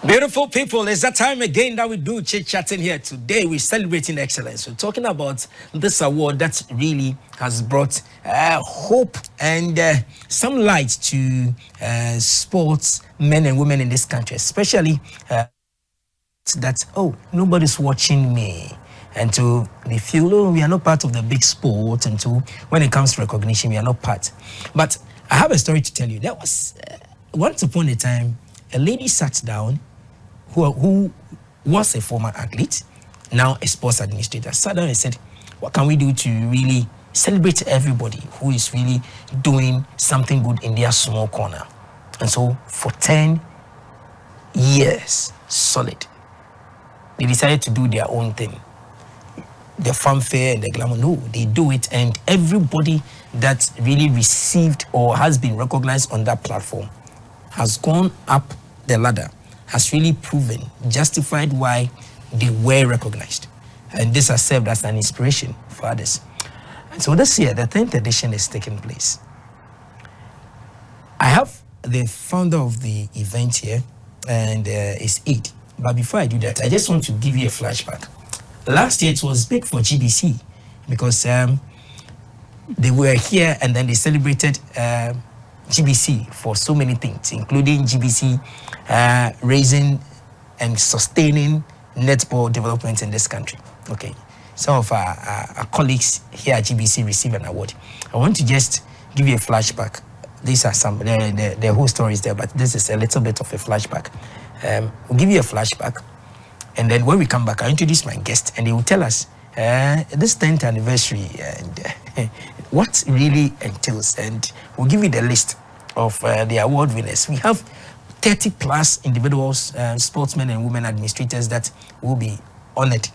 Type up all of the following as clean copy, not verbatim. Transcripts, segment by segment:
Beautiful people, it's that time again that we do chit-chatting here. Today we're celebrating excellence. We're talking about this award that really has brought hope and some light to sports men and women in this country, especially that, oh, nobody's watching me. And to they feel, oh, we are not part of the big sport. And to when it comes to recognition, we are not part. But I have a story to tell you. There was once upon a time, a lady sat down who was a former athlete, now a sports administrator, sat down and said, what can we do to really celebrate everybody who is really doing something good in their small corner? And so for 10 years, solid, they decided to do their own thing. The fanfare and the glamour, no, they do it, and everybody that really received or has been recognized on that platform has gone up the ladder, has really proven, justified why they were recognized. And this has served as an inspiration for others. And so this year, the 10th edition is taking place. I have the founder of the event here, and it's Eid. But before I do that, I just want to give you a flashback. Last year, it was big for GBC because they were here and then they celebrated GBC for so many things, including GBC raising and sustaining netball development in this country. Okay, some of our colleagues here at GBC received an award. I want to just give you a flashback. These are some, the whole story is there, but this is a little bit of a flashback. We'll give you a flashback, and then when we come back, I'll introduce my guest, and they will tell us this 10th anniversary and what really entails, and we'll give you the list of the award winners. We have 30 plus individuals, sportsmen and women administrators that will be honored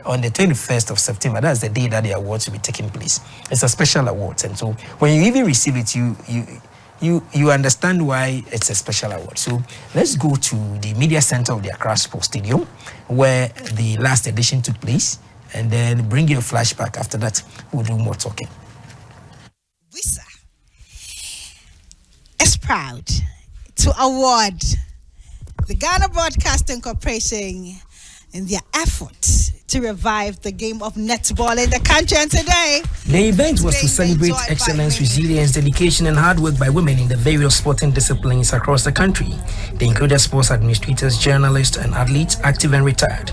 on the 21st of September. That's the day that the awards will be taking place. It's a special award, and so when you even receive it, you understand why it's a special award. So let's go to the media center of the Accra Sports Stadium, where the last edition took place, and then bring you a flashback. After that, we'll do more talking. Wisa is proud to award the Ghana Broadcasting Corporation in their efforts to revive the game of netball in the country. And today, the event was to celebrate excellence, resilience, dedication, and hard work by women in the various sporting disciplines across the country. They included sports administrators, journalists, and athletes, active and retired.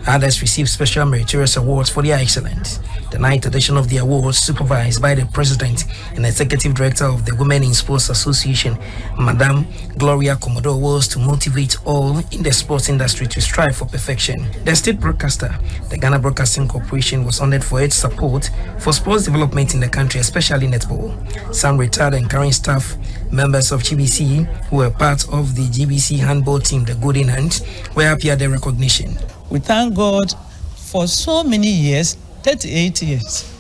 Others received special meritorious awards for their excellence. The 9th edition of the awards, supervised by the President and Executive Director of the Women in Sports Association, Madam Gloria Commodore, was to motivate all in the sports industry to strive for perfection. The state broadcaster, the Ghana Broadcasting Corporation, was honored for its support for sports development in the country, especially netball. Some retired and current staff members of GBC who were part of the GBC handball team, the Golden Hand, were happy at the recognition. We thank God for so many years, 38 years.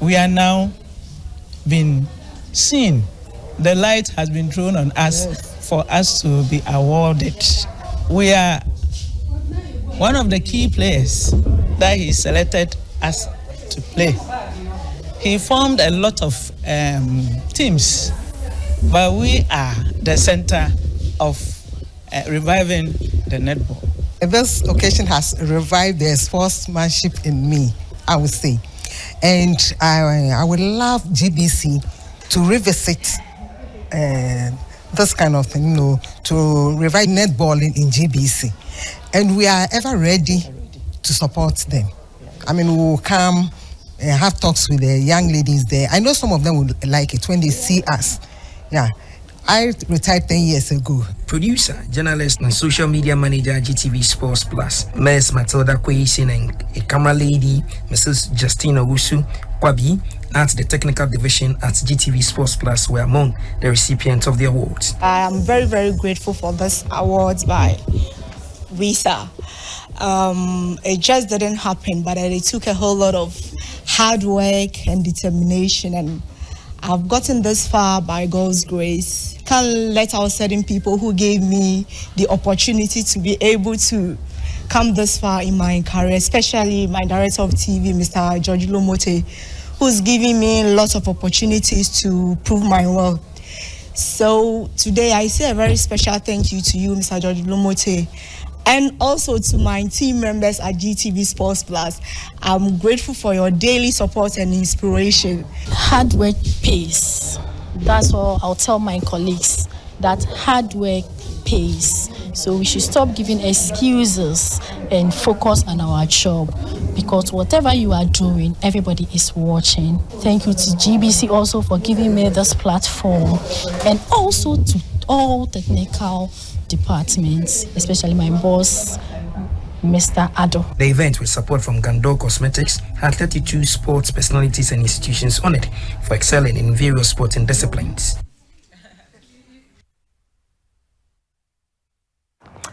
We are now being seen. The light has been thrown on us for us to be awarded. We are one of the key players that he selected us to play. He formed a lot of teams, but we are the center of reviving the netball. This occasion has revived the sportsmanship in me, I would say. And I would love GBC to revisit this kind of thing, to revive netball in GBC. And we are ever ready to support them. I mean, we will come and have talks with the young ladies there. I know some of them would like it when they see us. Yeah. I retired 10 years ago. Producer, journalist, and social media manager at GTV Sports Plus, Ms. Matilda Kweisin, and a camera lady, Mrs. Justina Wusu Kwabi, at the technical division at GTV Sports Plus were among the recipients of the awards. I am very, very grateful for this awards by Wisa. It just didn't happen, but it took a whole lot of hard work and determination, and I've gotten this far by God's grace. Can't let out certain people who gave me the opportunity to be able to come this far in my career, especially my director of TV, Mr. George Lomote, who's giving me lots of opportunities to prove my worth. So today I say a very special thank you to you, Mr. George Lomote, and also to my team members at GTV Sports Plus. I'm grateful for your daily support and inspiration. Hard work pays. That's all I'll tell my colleagues, that hard work pays. So we should stop giving excuses and focus on our job, because whatever you are doing, everybody is watching. Thank you to GBC also for giving me this platform, and also to all technical departments, especially my boss, Mr. Ado. The event, with support from Gloria Cosmetics, had 32 sports personalities and institutions on it for excelling in various sporting disciplines.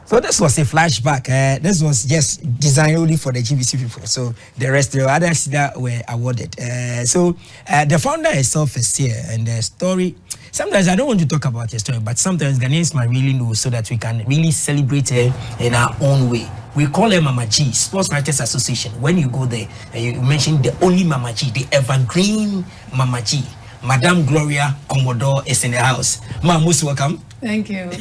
So this was a flashback. This was just designed only for the GBC people. So the rest, the others that were awarded. The founder herself is here, and the story. Sometimes I don't want to talk about her story, but sometimes Ghanaians might really know, so that we can really celebrate her in our own way. We call her Mama G, Sports Writers Association. When you go there, you mention the only Mama G, the evergreen Mama G. Madam Gloria Commodore is in the house. Ma, most welcome. Thank you.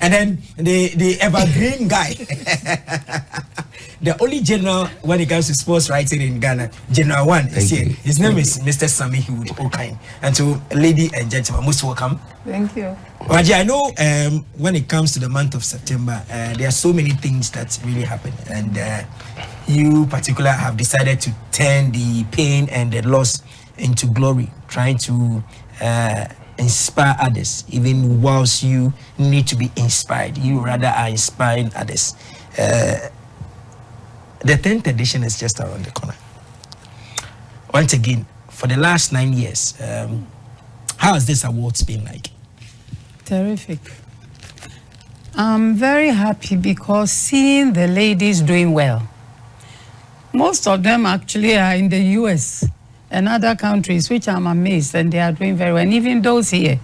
And then the evergreen guy, the only general when it comes to sports writing in Ghana, General One is here. His name is Mr. Sammy Heywood Okine. And so, ladies and gentlemen, most welcome. Thank you. Raji, I know when it comes to the month of September, there are so many things that really happen, and you particularly have decided to turn the pain and the loss into glory, trying to inspire others, even whilst you need to be inspired. You rather are inspiring others. The 10th edition is just around the corner. Once again, for the last 9 years, how has this awards been like? Terrific. I'm very happy because seeing the ladies doing well. Most of them actually are in the US and other countries, which I'm amazed, and they are doing very well. And even those here,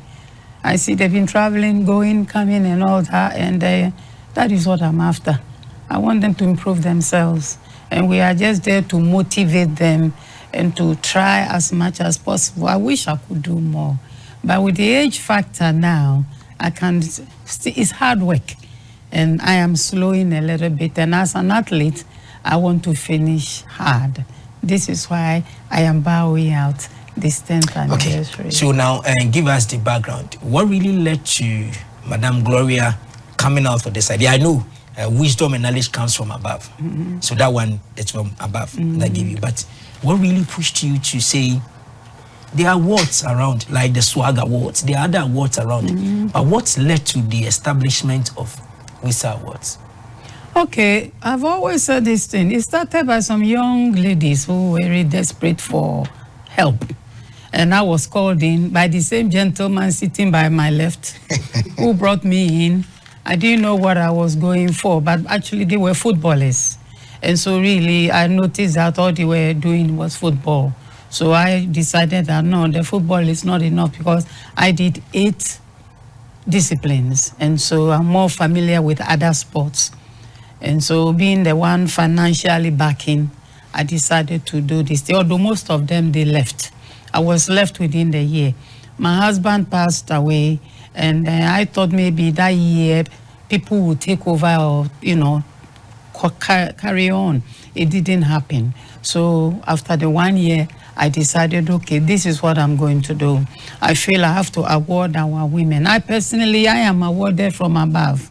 I see they've been traveling, going, coming, and all that, and that is what I'm after. I want them to improve themselves, and we are just there to motivate them and to try as much as possible. I wish I could do more, but with the age factor now, I can. It's hard work, and I am slowing a little bit. And as an athlete, I want to finish hard. This is why I am bowing out this 10th anniversary. Okay, so now give us the background. What really led to Madame Gloria coming out with this idea? I know wisdom and knowledge comes from above. So that one is from above, that I give you. But what really pushed you to say, there are awards around, like the Swag Awards, there are other awards around. But what led to the establishment of Wisa Awards? Okay, I've always said this thing. It started by some young ladies who were very desperate for help. And I was called in by the same gentleman sitting by my left who brought me in. I didn't know what I was going for, but actually they were footballers. And so really, I noticed that all they were doing was football. So I decided that no, the football is not enough, because I did 8 disciplines. And so I'm more familiar with other sports. And so being the one financially backing, I decided to do this. Although most of them, they left. I was left within the year. My husband passed away, and I thought maybe that year people would take over or, carry on. It didn't happen. So after the 1 year, I decided, okay, this is what I'm going to do. I feel I have to award our women. I am awarded from above.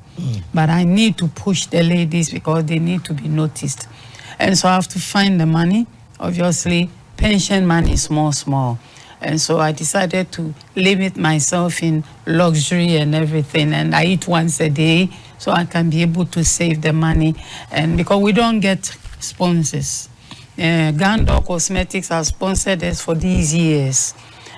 But I need to push the ladies because they need to be noticed. And so I have to find the money. Obviously, pension money is small. And so I decided to limit myself in luxury and everything. And I eat once a day so I can be able to save the money. And because we don't get sponsors. Gloria Cosmetics has sponsored us for these years.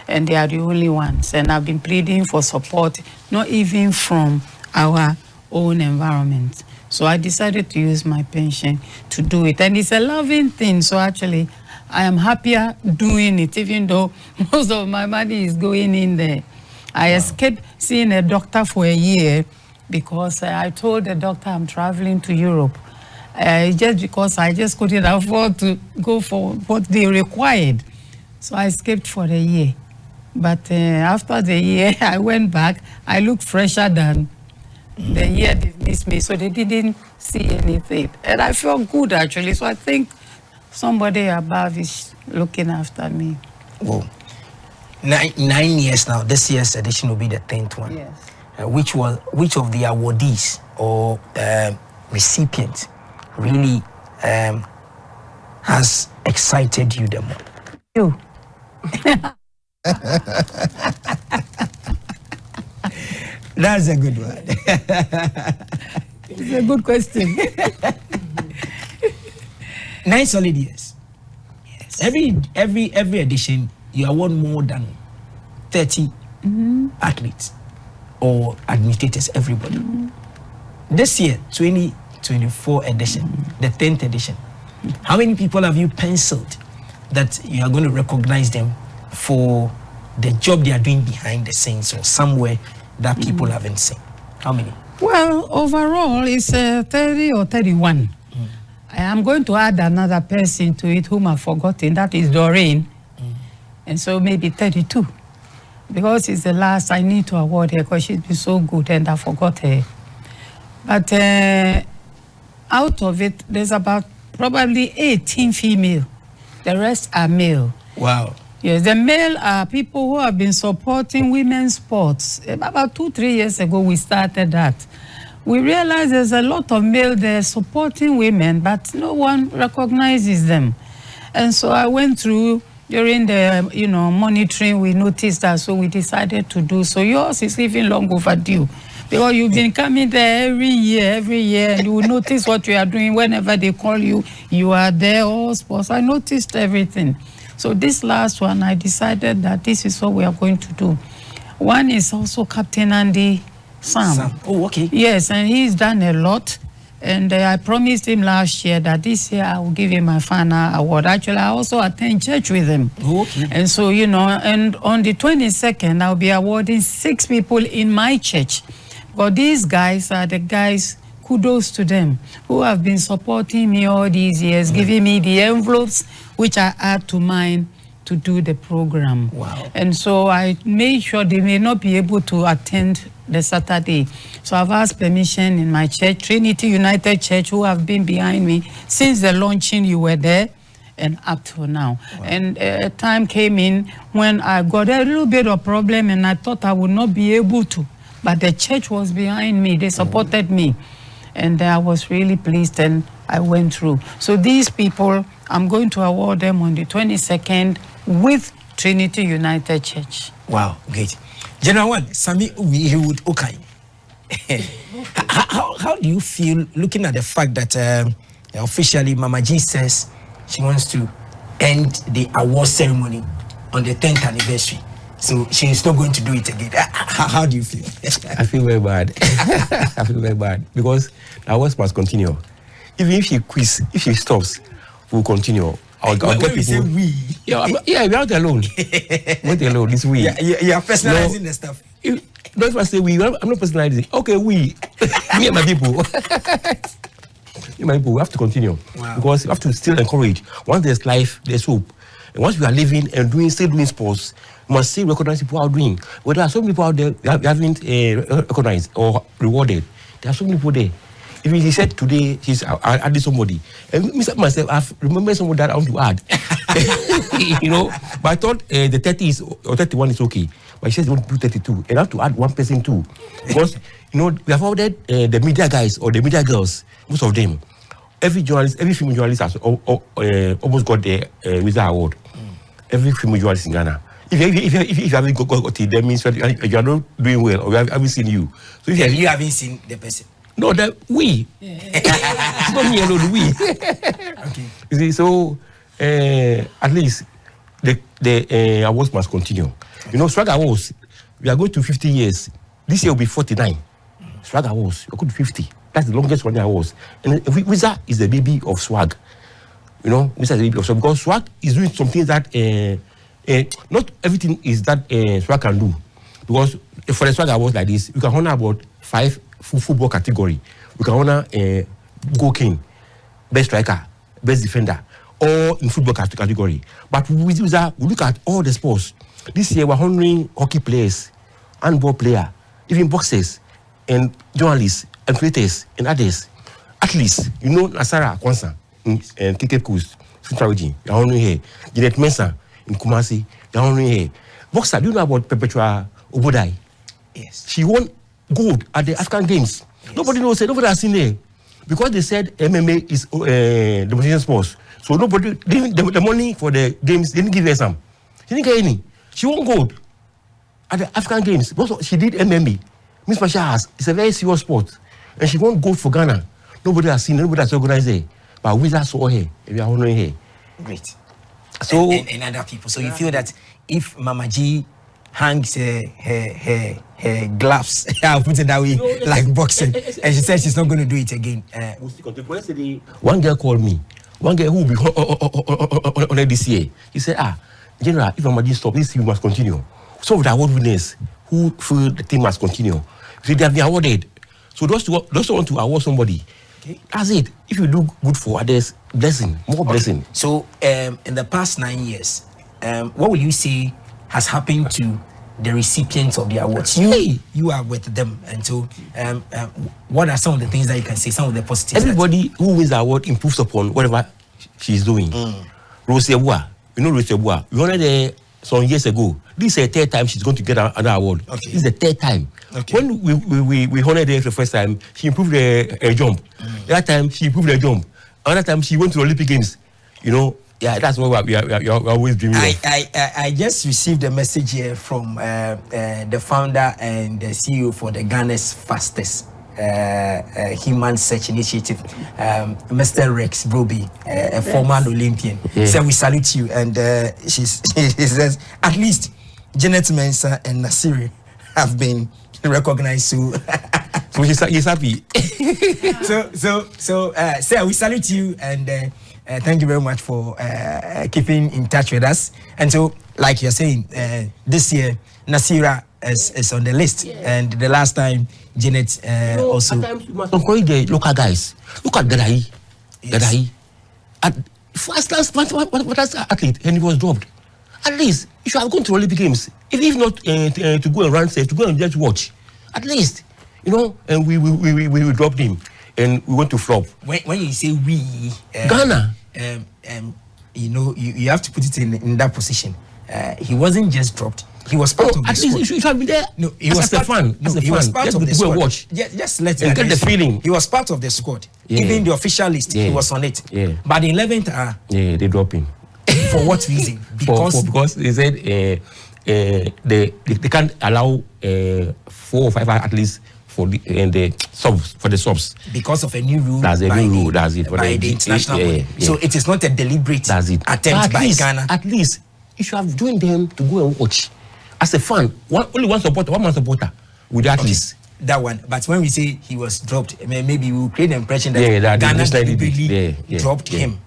And they are the only ones. And I've been pleading for support, not even from our own environment. So I decided to use my pension to do it. And it's a loving thing. So actually, I am happier doing it, even though most of my money is going in there. I escaped seeing a doctor for a year because I told the doctor I'm traveling to Europe. Just because I just couldn't afford to go for what they required. So I escaped for a year. But after the year, I went back. I looked fresher than the year they missed me, so they didn't see anything. And I felt good, actually. So I think somebody above is looking after me. Whoa. 9 years now. This year's edition will be the 10th one. Yes. Which of the awardees or recipients really has excited you the most? You. That's a good one. It's a good question. 9 solid years. Yes. Every edition, you award more than 30 athletes or administrators, everybody. This year, 2024 edition, the 10th edition, how many people have you penciled that you are going to recognize them for the job they are doing behind the scenes or somewhere that people haven't seen? How many? Well, overall, it's 30 or 31. I am going to add another person to it whom I've forgotten. That is Doreen. And so maybe 32. Because it's the last I need to award her because she's been so good and I forgot her. But out of it, there's about probably 18 female. The rest are male. Wow. Yes, the male are people who have been supporting women's sports. About 2-3 years ago, we started that. We realized there's a lot of male there supporting women, but no one recognizes them. And so I went through during the monitoring. We noticed that, so we decided to do. So yours is even long overdue, because you've been coming there every year, and you will notice what you are doing whenever they call you. You are there, all sports. I noticed everything. So this last one, I decided that this is what we are going to do. One is also Captain Andy Sam. Oh, okay. Yes, and he's done a lot. And I promised him last year that this year I will give him my final award. Actually, I also attend church with him. Oh, okay. And so, and on the 22nd, I'll be awarding 6 people in my church. But these guys are the guys, kudos to them, who have been supporting me all these years, giving me the envelopes, which I add to mine to do the program. Wow. And so I made sure they may not be able to attend the Saturday. So I've asked permission in my church, Trinity United Church, who have been behind me since the launching. You were there and up to now. Wow. And a time came in when I got a little bit of problem and I thought I would not be able to. But the church was behind me. They supported me. And I was really pleased and I went through. So these people, I'm going to award them on the 22nd with Trinity United Church. Wow, great. General 1, Sammy Heywood Okine. How do you feel looking at the fact that officially Mama G says she wants to end the award ceremony on the 10th anniversary? So she's not going to do it again. How do you feel? I feel very bad. I feel very bad because the awards must continue. Even if she quits, if she stops, we'll continue. I'll get people. We say we. Yeah, we're not alone. We're not alone. It's we. You're personalizing the stuff. Don't say we. I'm not personalizing. Okay, we. Me and my people. Me and my people. We have to continue. Wow. Because we have to still encourage. Once there's life, there's hope. And once we are living and still doing sports, we must still recognize people who are doing. But there are so many people out there that haven't recognized or rewarded. There are so many people there. If he said today he's adding somebody, and myself, I've remembered someone that I want to add. But I thought the 30 or 31 is okay. But he says he wants to do 32, and I have to add one person too, because we have ordered the media guys or the media girls, most of them. Every female journalist has almost got the Wisa award. Every female journalist in Ghana. If you haven't got it, that means you are not doing well, or we haven't seen you. So if you haven't seen the person. No, that we. It's not me alone, we. Okay. You see, so at least the awards must continue. Swag Awards, we are going to 50 years. This year will be 49. Swag Awards, we're going to 50. That's the longest running awards. And Wisa is the baby of swag. Wisa is the baby of swag, because swag is doing something that not everything is that swag can do. Because for the swag awards like this, we can honor about 5 football category. We can honor goal king, best striker, best defender, all in football category. But with Wisa, we look at all the sports. This year we're honoring hockey players, handball player, even boxers, and journalists, and creators, and others. Athletes, you know Nasara Kwanza and Kike Coast, Central Region, you're honoring her. Jeanette Mensah in Kumasi, you're honoring her. Boxer, do you know about Perpetua Obodai? Yes. She won gold at the African Games. Yes. Nobody knows it, nobody has seen her. Because they said MMA is demonstration sports. So nobody, the money for the games, they didn't give her some. She didn't get any. She won gold at the African Games. Also, she did MMA. Miss Pasha has, it's a very serious sport. And she won gold for Ghana. Nobody has seen her, nobody has organized her. But Wisa saw her, and we are honoring her. Great. So, and other people. So you feel that if Mama G hangs her gloves, I'll put it that way, like boxing, and she said she's not going to do it again. One girl called me. One girl who will be on this year. He said, General, if Mama G stop this, you must continue. Some of the award winners who feel the team must continue. So they have been awarded. So those who want to award somebody, okay, that's it. If you do good for others, blessing, more blessing. So in the past 9 years, what will you say has happened to the recipients of the awards? You are with them, and so what are some of the things that you can say? Some of the positives. Everybody who wins the award improves upon whatever she's doing. Rosie Abua, you know Rosie Abua. We honored her some years ago. This is the third time she's going to get another award. Okay. This is the third time. Okay. When we honored her the first time, she improved her jump. That time she improved her jump. Another time she went to the Olympic Games. You know, yeah, that's what we are always dreaming of. I just received a message here from the founder and the CEO for the Ghana's fastest human search initiative, Mr. Rex Broby, a former Olympian. So we salute you, and she says at least Jeanette Mensah and Nasiri have been recognized. So he's happy. So we salute you, and thank you very much for keeping in touch with us. And so, like you're saying, this year Nasira is on the list, and the last time Janet also. At times you must encourage the local guys. Look at Gadai. Gadai. First athlete, and he was dropped. At least you should have gone to Olympic Games. If not to go and run safe, to go and just watch. At least, you know, and we dropped him, and we went to flop. When you say we, Ghana, you know, you have to put it in that position. He wasn't just dropped. He was part of the squad. At least you should have been there. No, he was part. Fan. No, he was part of the squad. Watch. Just let and get the feeling. He was part of the squad. Even the official list, he was on it. But the 11th hour, they dropped him. For what reason? Because they said they can't allow 4 or 5 athletes for the subs. Because of a new rule. That's a new rule. That's it. By the international body. So it is not a deliberate attempt by Ghana. At least you should have joined them to go and watch. As a fan, only one man supporter with the athletes. That one. But when we say he was dropped, maybe we will create the impression that Ghana deliberately dropped him.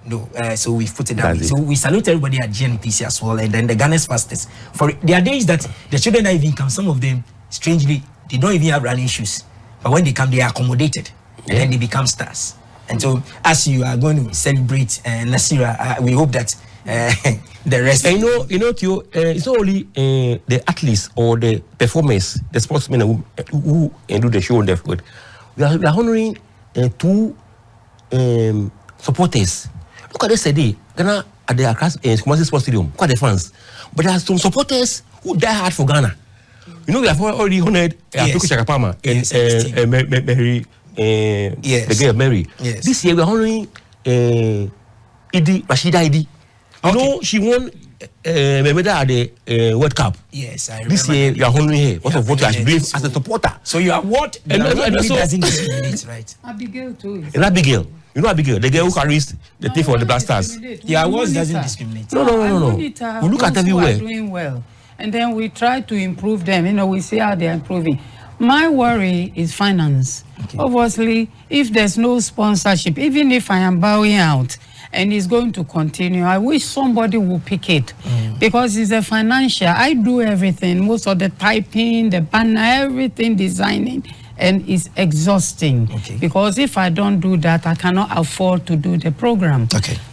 No, so we put it down. So we salute everybody at GNPC as well, and then the Ghana's fastest. For there are days that the children don't even come. Some of them, strangely, they don't even have running shoes. But when they come, they are accommodated, and then they become stars. And so, as you are going to celebrate Nasira, we hope that the rest. And you know, Theo, it's not only the athletes or the performers, the sportsmen who do the show on their foot. We are honoring 2 supporters. Look at this today. Ghana at the Accra Kumasi Sports Stadium. Look at the fans. But there are some supporters who die hard for Ghana. You know, we have already honored Tuku Shakapama and Mary. The girl Mary. This year we are honoring Rashida Idi. You know, she won a medal at the World Cup. Yes, I remember. This year we are honoring her. What of what she has doing as a supporter. So you are what? And also doesn't discriminate, right? Abigail too. And Abigail. You know Abigail, the girl who carries the thing for the Blasters. The awards doesn't discriminate. No. We look at everywhere. Doing well, and then we try to improve them. You know, we see how they are improving. My worry is finance. Obviously, if there's no sponsorship, even if I am bowing out and it's going to continue, I wish somebody would pick it because it's a financial. I do everything, most of the typing, the banner, everything, designing. And it's exhausting because if I don't do that, I cannot afford to do the program.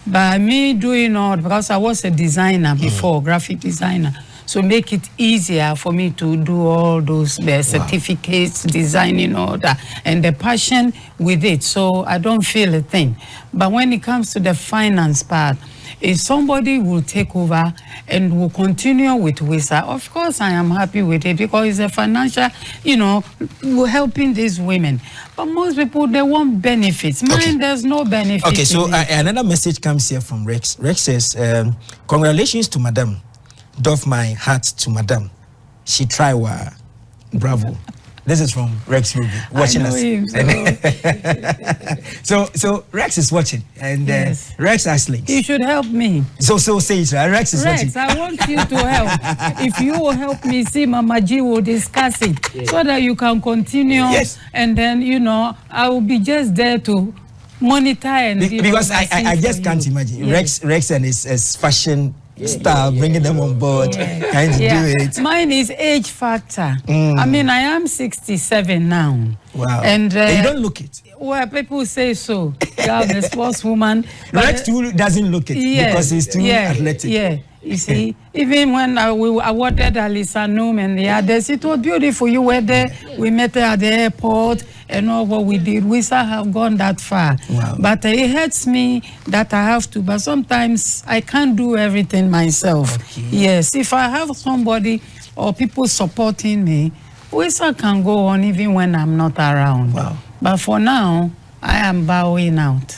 By me doing all, because I was a designer before, graphic designer. so make it easier for me to do all those certificates, designing, all that, and the passion with it. So I don't feel a thing. But when it comes to the finance part, if somebody will take over and will continue with Wisa, of course I am happy with it because it's a financial, we're helping these women. But most people, they want benefits. Mine, there's no benefit. Okay, so another message comes here from Rex. Rex says, congratulations to Madam. Doff my hat to Madam. She try well. Bravo. This is from Rex Ruby watching us. Him, so Rex is watching, and yes. Rex has links. You should help me. So say it, right? Rex is watching. Rex, I want you to help. If you will help me, see Mama G will discuss it so that you can continue. Yes. And then I will be just there to monitor and because I just can't imagine Rex and his fashion. Style, bringing them on board, trying to do it. Mine is age factor. I mean, I am 67 now. Wow. And you don't look it. Well, people say so. You are the sportswoman. Rex too doesn't look it because he's too athletic. Yeah. You see, even when we awarded Alisa Noom and the others, it was beautiful. You were there. We met her at the airport and all what we did. We still have gone that far. Wow. But it hurts me that I have to. But sometimes I can't do everything myself. Okay. Yes, if I have somebody or people supporting me, we still can go on even when I'm not around. Wow. But for now, I am bowing out.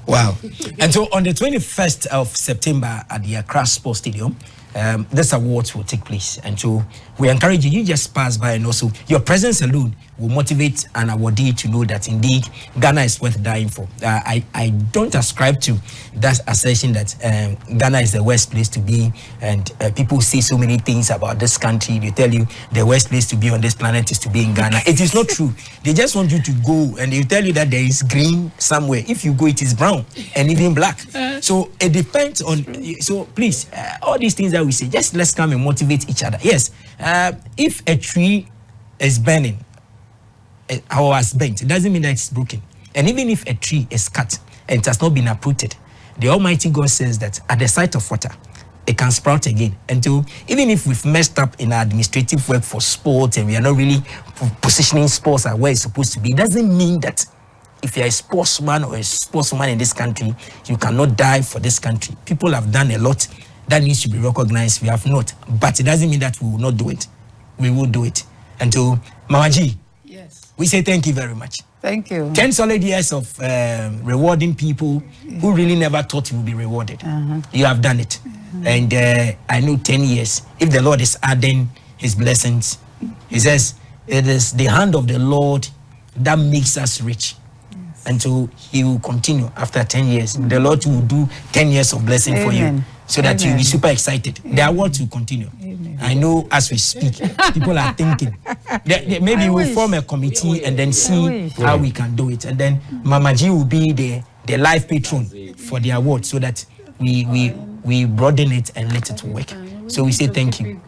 Wow. And so on the 21st of September at the Accra Sports Stadium, this awards will take place. And so we encourage you just pass by, and also your presence alone will motivate an awardee to know that indeed Ghana is worth dying for. I don't ascribe to that assertion that Ghana is the worst place to be, and people say so many things about this country. They tell you the worst place to be on this planet is to be in Ghana. It is not true. They just want you to go, and they tell you that there is green somewhere. If you go, it is brown and even black. So it depends on. So please, all these things that we say, just let's come and motivate each other. Yes, if a tree is burning or has bent, it doesn't mean that it's broken. And even if a tree is cut and it has not been uprooted, the Almighty God says that at the sight of water, it can sprout again. And so even if we've messed up in our administrative work for sport and we are not really positioning sports at where it's supposed to be, it doesn't mean that if you're a sportsman or a sportswoman in this country, you cannot die for this country. People have done a lot that needs to be recognized. We have not. But it doesn't mean that we will not do it. We will do it. And to Mama G, yes, we say thank you very much. Thank you. 10 solid years of rewarding people who really never thought you would be rewarded. You have done it. And I know 10 years, if the Lord is adding his blessings, he says, it is the hand of the Lord that makes us rich. And so he will continue after 10 years. The Lord will do 10 years of blessing for you, so that you'll be super excited. The awards will continue. I know as we speak, people are thinking. Maybe we'll form a committee and then see how we can do it. And then Mama G will be the live patron for the award, so that we broaden it and let it work. So we say thank you.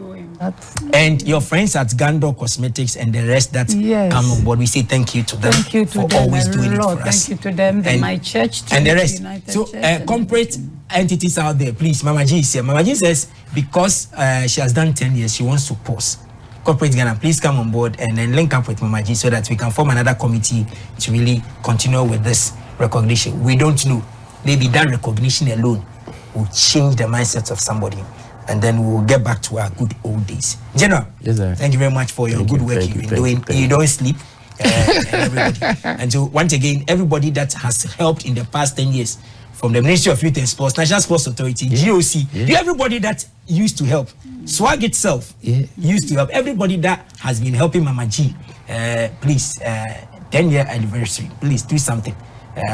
And your friends at Gandor Cosmetics and the rest that come on board, we say thank you to them. Thank you to for them always doing it for us. Thank you to them, my church, and the rest. United So Church corporate entities out there, please. Mama G is here. Mama G says because she has done 10 years, she wants to pause. Corporate Ghana, please come on board and then link up with Mama G so that we can form another committee to really continue with this recognition. We don't know. Maybe that recognition alone will change the mindset of somebody, and then we'll get back to our good old days. General, yes, sir. Thank you very much for your good work you've been doing. You don't sleep. And everybody. And so once again, everybody that has helped in the past 10 years, from the Ministry of Youth and Sports, National Sports Authority, GOC, everybody that used to help, SWAG itself used to help, everybody that has been helping Mama G, please, 10-year anniversary, please do something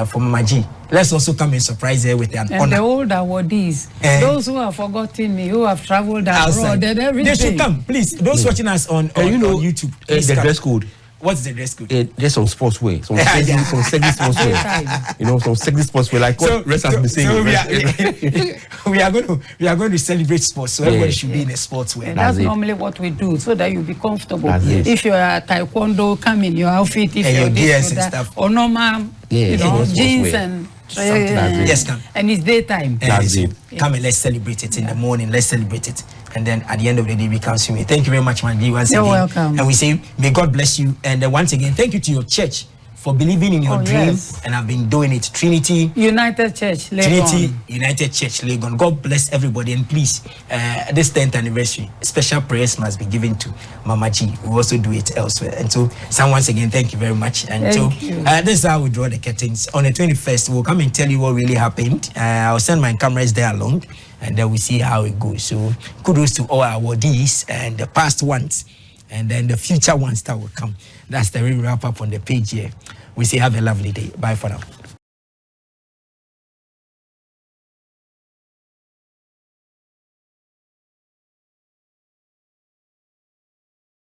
for Mama G. Let's also come and surprise her with an honor. And the old awardees, those who have forgotten me, who have traveled abroad and everything. They should come, please. Those watching us on YouTube. The dress code. What's the dress code? There's some sportswear, some sexy sportswear. Some sexy sportswear, like what rest has been saying. So we are going to celebrate sports. So everybody should be in a sportswear. And that's normally what we do, so that you'll be comfortable. If you're a taekwondo, come in your outfit. If you're gears and stuff. Or normal, jeans and yes, come. And it's daytime. That's it. Come and let's celebrate it in the morning. Let's celebrate it. and then at the end of the day we come to me. Thank you very much, Mandy, once You're again. welcome. And we say, may God bless you. And once again, thank you to your church for believing in your dream, yes. and I've been doing it. Trinity United Church, Legon. Trinity United Church, Legon. God bless everybody, and please, this 10th anniversary, special prayers must be given to Mama G. We also do it elsewhere. And so, once again, thank you very much. And this is how we draw the curtains. On the 21st, we'll come and tell you what really happened. I'll send my cameras there along, and then we see how it goes. So, kudos to all our awardees and the past ones, and then the future ones that will come. That's the real wrap up on the page here. We say have a lovely day. Bye for now.